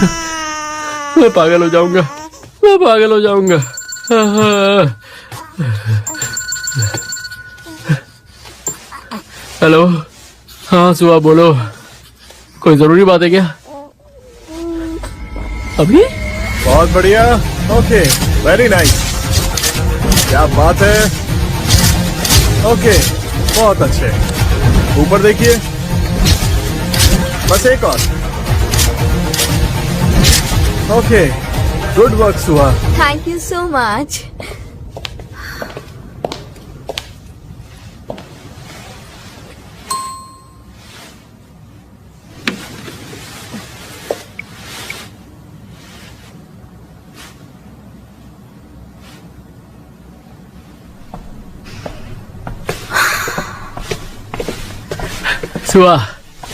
मैं पागल हो जाऊंगा, मैं पागल हो जाऊंगा। हेलो, हाँ सुहा बोलो, कोई जरूरी बात है क्या? अभी? बहुत बढ़िया, ओके, वेरी नाइस, क्या बात है। ओके, बहुत अच्छे, ऊपर देखिए, बस एक और। Okay, good work Suha. Thank you so much. Suha,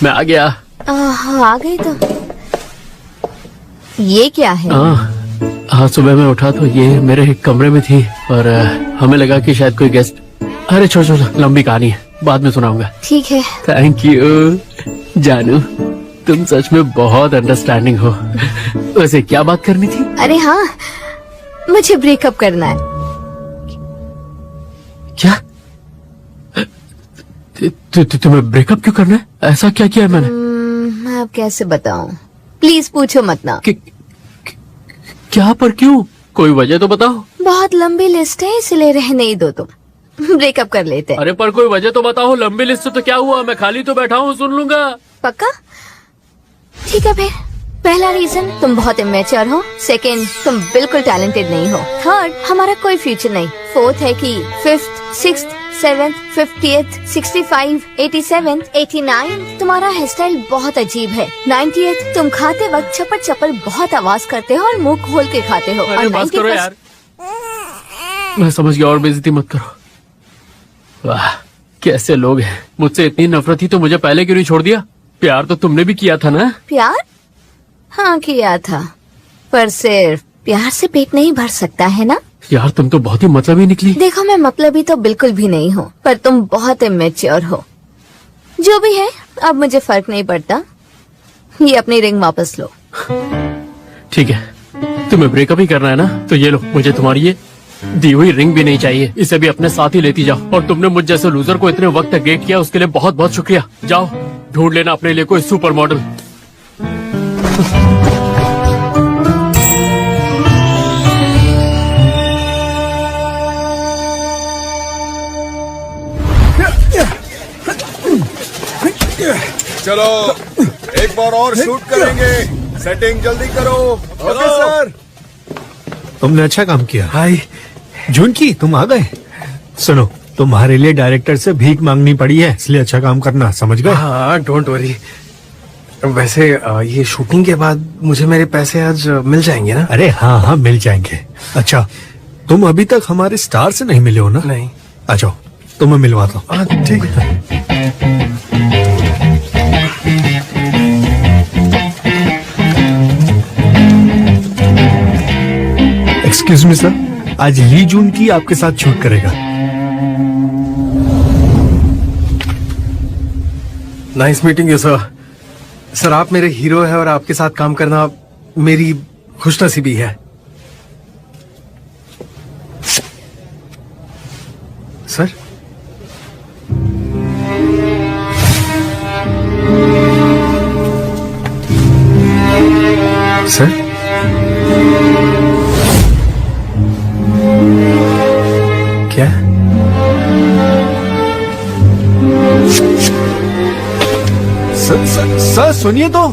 मैं आ गया। आ गई तो ये क्या है? हाँ, सुबह मैं उठा तो ये मेरे कमरे में थी और हमें लगा कि शायद कोई गेस्ट। अरे छोड़ छोड़, लंबी कहानी है, बाद में सुनाऊंगा। ठीक है। थैंक यू जानू, तुम सच में बहुत अंडरस्टैंडिंग हो। वैसे क्या बात करनी थी? अरे हाँ, मुझे ब्रेकअप करना है। क्या? तुम्हें ब्रेकअप क्यों करना है? ऐसा क्या किया है मैंने? मैं अब कैसे बताऊं? प्लीज पूछो मत ना। क्या पर क्यों? कोई वजह तो बताओ। बहुत लंबी लिस्ट है, इसलिए रहने ही दो तुम। ब्रेकअप कर लेते हैं। अरे पर कोई वजह तो बताओ। लंबी लिस्ट से तो क्या हुआ, मैं खाली तो बैठा हूँ, सुन लूंगा। पक्का? ठीक है फिर। पहला रीजन, तुम बहुत इमेच्योर हो। सेकंड, तुम बिल्कुल टैलेंटेड नहीं हो। थर्ड, हमारा कोई फ्यूचर नहीं। फोर्थ है कि फिफ्थ, सिक्स्थ, 7th, 50th, 65, 87, 89 तुम्हारा हेयर स्टाइल बहुत अजीब है। 90th, तुम खाते वक्त चपर चपर बहुत आवाज करते हो और मुंह खोल के खाते हो। अरे बस करो यार, मैं समझ गया, और बेइज्जती मत करो। वाह, कैसे लोग हैं। मुझसे इतनी नफरत थी तो मुझे पहले क्यों नहीं छोड़ दिया? प्यार तो तुमने भी किया था ना? प्यार? हाँ किया था, पर सिर्फ प्यार से पेट नहीं भर सकता है ना। यार तुम तो बहुत ही मतलबी निकली। देखो, मैं मतलबी तो बिल्कुल भी नहीं हूँ, पर तुम बहुत इमेच्योर हो। जो भी है, अब मुझे फर्क नहीं पड़ता। ये अपनी रिंग वापस लो। ठीक है, तुम्हें ब्रेकअप ही करना है ना, तो ये लो, मुझे तुम्हारी ये दी हुई रिंग भी नहीं चाहिए। इसे भी अपने साथ ही लेती जाओ। और तुमने मुझ जैसे लूजर को इतने वक्त तक डेट किया, उसके लिए बहुत बहुत शुक्रिया। जाओ ढूंढ लेना अपने लिए कोई सुपर मॉडल। चलो एक बार और शूट करेंगे, सेटिंग जल्दी करो। Okay sir. तुमने अच्छा काम किया। हाय जुनकी, तुम आ गए। सुनो, तुम्हारे लिए डायरेक्टर से भीख मांगनी पड़ी है, इसलिए अच्छा काम करना, समझ गए? हाँ, डोंट वरी। वैसे ये शूटिंग के बाद मुझे मेरे पैसे आज मिल जाएंगे ना? अरे हाँ हाँ, मिल जाएंगे। अच्छा, तुम अभी तक हमारे स्टार से नहीं मिले हो ना? नहीं। आ जाओ, तुम्हें मिलवाता हूँ। हाँ ठीक है। एक्सक्यूज मी सर, आज ली जून की आपके साथ शूट करेगा। Nice meeting you sir. Sir आप मेरे हीरो हैं और आपके साथ काम करना मेरी खुशनसीबी है। सर सर क्या? सर सुनिए तो।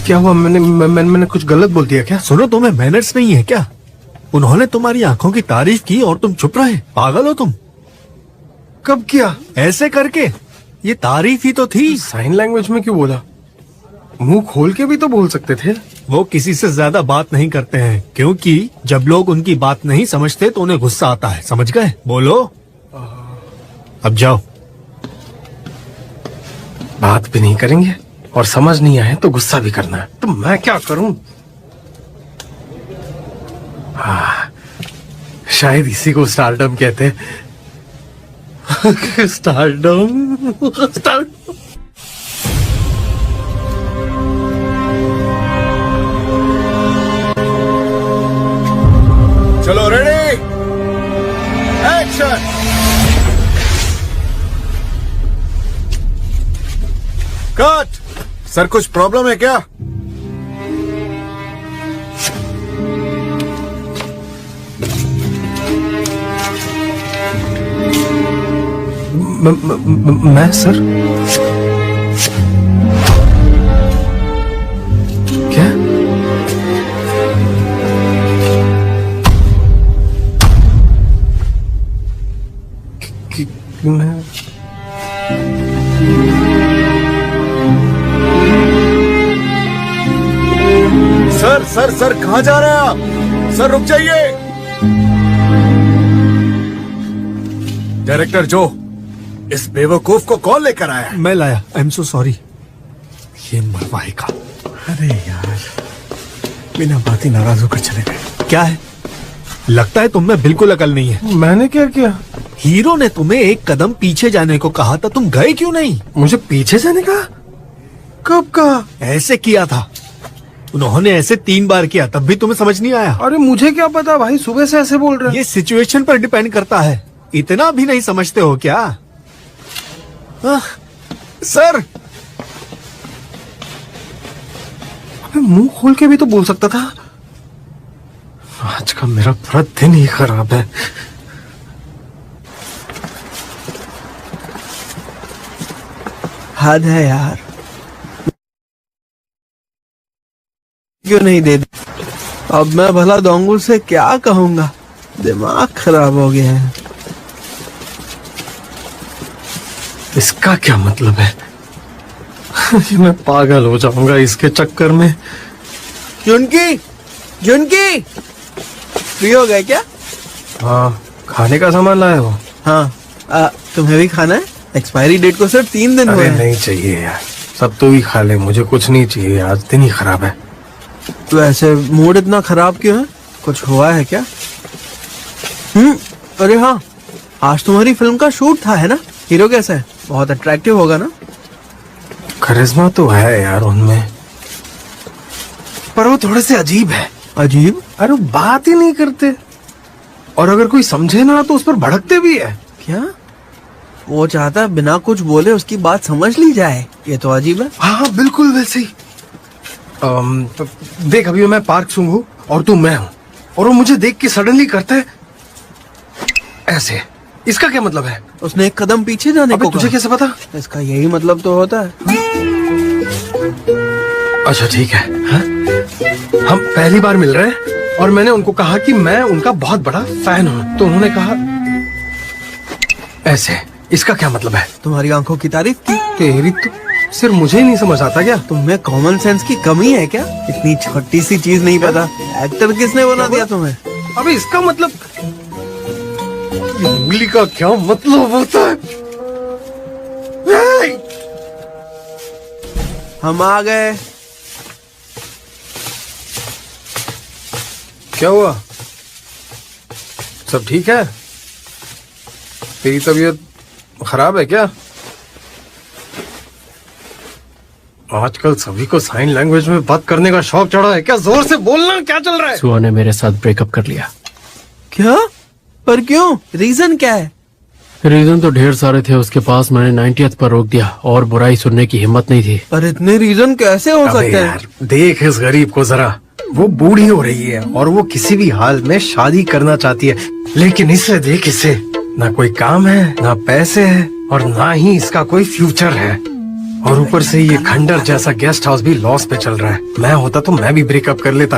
क्या हुआ? मैंने कुछ गलत बोल दिया क्या? सुनो, तुम्हें मैनर्स नहीं है क्या? उन्होंने तुम्हारी आंखों की तारीफ की और तुम चुप रहे। पागल हो तुम? कब किया? ऐसे करके। ये तारीफ ही तो थी। साइन लैंग्वेज में क्यों बोला? मुंह खोल के भी तो बोल सकते थे। वो किसी से ज्यादा बात नहीं करते हैं, क्योंकि जब लोग उनकी बात नहीं समझते तो उन्हें गुस्सा आता है, समझ गए? बोलो अब जाओ। बात भी नहीं करेंगे और समझ नहीं आए तो गुस्सा भी करना है, तो मैं क्या करूं? शायद इसी को स्टारडम कहते हैं। स्टारडम। कट। सर कुछ प्रॉब्लम है क्या? मैं सर क्या? मैं सर सर सर कहाँ जा रहे हैं आप? सर रुक जाइए। डायरेक्टर जो, इस बेवकूफ को कौन लेकर आया है? मैं लाया। I am so sorry. ये मरवाएगा। अरे यार, बिना बात ही नाराज होकर चले गए। क्या है? लगता है तुम में बिल्कुल अकल नहीं है। मैंने क्या किया? हीरो ने तुम्हें एक कदम पीछे जाने को कहा था, तुम गए क्यों नहीं? मुझे पीछे जाने का? कब कहा? ऐसे किया था उन्होंने, ऐसे 3 बार किया, तब भी तुम्हें समझ नहीं आया? अरे मुझे क्या पता भाई, सुबह से ऐसे बोल रहे हैं। ये सिचुएशन पर डिपेंड करता है। इतना भी नहीं समझते हो क्या? सर, अबे मुंह खोल के भी तो बोल सकता था। आज का मेरा पूरा दिन ही खराब है। हद है यार, क्यों नहीं दे दी? अब मैं भला दोंगुल से क्या कहूंगा? दिमाग खराब हो गया है। इसका क्या मतलब है? मैं पागल हो जाऊंगा इसके चक्कर में। जुनकी, जुनकी, फ्री हो गए क्या? हाँ, खाने का सामान लाए हो? हाँ, तुम्हें भी खाना है? एक्सपायरी डेट को सिर्फ 3 दिन हुए अरे हैं। नहीं चाहिए यार, सब तो ही खा ले, मुझे कुछ नहीं चाहिए, आज दिन ही खराब है। तो ऐसे मूड इतना खराब क्यों है? कुछ हुआ है क्या? अरे हाँ, आज तुम्हारी फिल्म का शूट था, है ना? हीरो कैसा है? बहुत अट्रैक्टिव होगा ना? करिश्मा तो है यार उनमें, पर वो थोड़े से अजीब है। अजीब? अरे वो बात ही नहीं करते, और अगर कोई समझे ना तो उस पर भड़कते भी है। क्या? वो चाहता है बिना कुछ बोले उसकी बात समझ ली जाए। ये तो अजीब है। हाँ बिल्कुल वैसे ही। देख, अभी मैं पार्क सुंग हूँ और तू मैं हूँ, और वो मुझे देख के सडनली करता है ऐसे। इसका क्या मतलब है? उसने एक कदम पीछे जाने अबे को तुझे कहा। कैसे पता? इसका यही मतलब तो होता है। अच्छा ठीक है। हाँ? हम पहली बार मिल रहे हैं और मैंने उनको कहा कि मैं उनका बहुत बड़ा फैन हूँ, तो उन्होंने कहा ऐसे। इसका क्या मतलब है? तुम्हारी आंखों की तारीफ की। तेरी तो सिर्फ मुझे ही नहीं समझ आता क्या? तुम्हें कॉमन सेंस की कमी है क्या? इतनी छोटी सी चीज नहीं पता? एक्टर किसने बना दिया तुम्हें? अबे इसका मतलब, ये उंगली का क्या मतलब होता है? ए! हम आ गए। क्या हुआ? सब ठीक है? तेरी तबीयत खराब है क्या? आजकल सभी को साइन लैंग्वेज में बात करने का शौक चढ़ा है क्या? जोर से बोलना, क्या चल रहा है? सुहा ने मेरे साथ ब्रेकअप कर लिया। क्या? पर क्यों? रीजन क्या है? रीजन तो ढेर सारे थे उसके पास, मैंने 90th पर रोक दिया, और बुराई सुनने की हिम्मत नहीं थी। पर इतने रीजन कैसे हो अबे सकते हैं? यार, देख इस गरीब को जरा, वो बूढ़ी हो रही है और वो किसी भी हाल में शादी करना चाहती है, लेकिन इसे देख, इसे ना कोई काम है, ना पैसे है, और ना ही इसका कोई फ्यूचर है, और ऊपर से ये खंडर जैसा गेस्ट हाउस भी लॉस पे चल रहा है। मैं होता तो मैं भी ब्रेकअप कर लेता।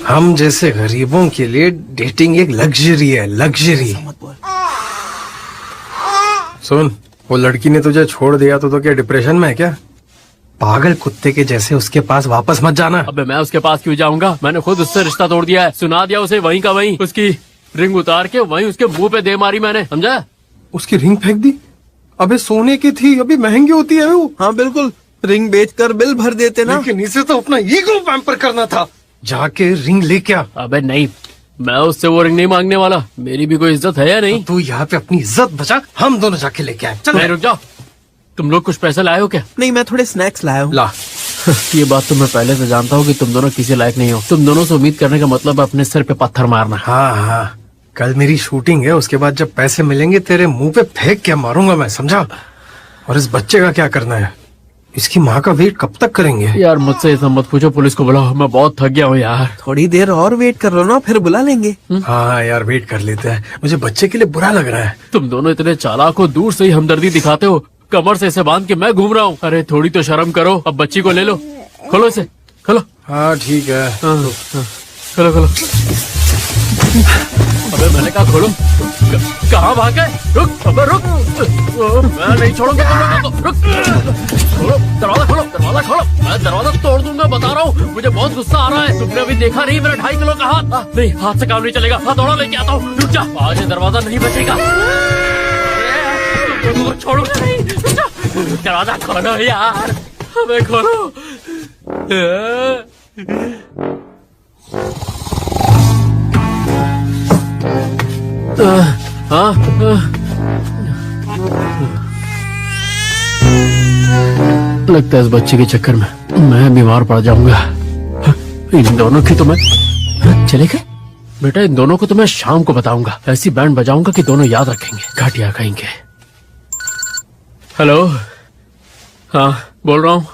हम जैसे गरीबों के लिए डेटिंग एक लग्जरी है, लग्जरी। सुन, वो लड़की ने तुझे छोड़ दिया तो क्या डिप्रेशन में है क्या? पागल कुत्ते के जैसे उसके पास वापस मत जाना। अबे मैं उसके पास क्यों जाऊंगा? मैंने खुद उससे रिश्ता तोड़ दिया है, सुना दिया उसे वहीं का वहीं, उसकी रिंग उतार के वहीं उसके मुंह पे दे मारी मैंने, समझा? उसकी रिंग फेंक दी? अबे सोने की थी, अभी महंगी होती है वो। हाँ बिल्कुल, रिंग बेचकर बिल भर देते ना। लेकिन इसे तो अपना ईगो पैम्पर करना था। जाके रिंग लेके आ। अबे नहीं, मैं उससे वो रिंग नहीं मांगने वाला, मेरी भी कोई इज्जत है या नहीं? तू यहाँ पे अपनी इज्जत बचा, हम दोनों जाके लेके आए। चल नहीं, रुक जाओ, तुम लोग कुछ पैसे लाए हो क्या? नहीं, मैं थोड़े स्नैक्स लाया हूँ। ला। ये बात तो मैं पहले से जानता हूँ कि तुम दोनों किसी लायक नहीं हो। तुम दोनों से उम्मीद करने का मतलब है अपने सिर पे पत्थर मारना। हाँ हाँ, कल मेरी शूटिंग है, उसके बाद जब पैसे मिलेंगे तेरे मुंह पे फेंक के मारूंगा मैं, समझा? और इस बच्चे का क्या करना है? इसकी माँ का वेट कब तक करेंगे? यार मुझसे ये सब मत पूछो, पुलिस को बुलाओ, मैं बहुत थक गया हूँ यार। थोड़ी देर और वेट कर लो ना, फिर बुला लेंगे। हाँ यार, वेट कर लेते हैं। मुझे बच्चे के लिए बुरा लग रहा है। तुम दोनों इतने चालाक हो, दूर से ही हमदर्दी दिखाते हो। कमर से इसे बांध के मैं घूम रहा हूँ। अरे थोड़ी तो शर्म करो। अब बच्ची को ले लो, खोलो इसे, खोलो। हाँ ठीक है। खोलो खोलो। अबे मैंने कहा खोलो। कहाँ भाग गए? रुक, अबे रुक। मैं नहीं छोड़ूंगा तुम लोगों को। रुक, खोलो दरवाजा, खोलो दरवाजा, खोलो। मैं दरवाजा तोड़ दूंगा, बता रहा हूँ। मुझे बहुत गुस्सा आ रहा है। तुमने अभी देखा नहीं मेरा 2.5 किलो का हाथ? नहीं, हाथ से काम नहीं चलेगा। हाथ थोड़ा लेके आता हूँ, रुक जा। आज ये दरवाजा नहीं बचेगा। छोड़ूंगा नहीं, रुक जा। दरवाजा खोलो यार, हमें खोलो। लगता है इस बच्चे के चक्कर में मैं बीमार पड़ जाऊंगा। इन दोनों की तो मैं चले गए। बेटा इन दोनों को तो मैं शाम को बताऊंगा। ऐसी बैंड बजाऊंगा कि दोनों याद रखेंगे। घाटिया कहेंगे। हेलो, हाँ बोल रहा हूँ।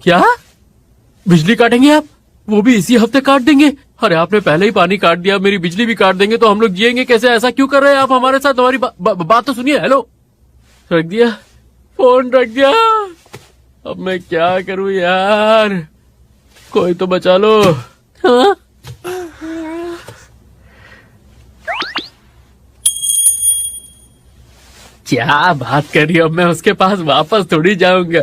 क्या बिजली काटेंगे आप? वो भी इसी हफ्ते काट देंगे? अरे आपने पहले ही पानी काट दिया, मेरी बिजली भी काट देंगे तो हम लोग जिएंगे कैसे? ऐसा क्यों कर रहे हैं आप हमारे साथ? हमारी बात तो सुनिए। हेलो, रख दिया फोन, रख दिया। अब मैं क्या करूं यार? कोई तो बचा लो। हाँ? क्या बात कर रही हो? अब मैं उसके पास वापस थोड़ी जाऊंगा।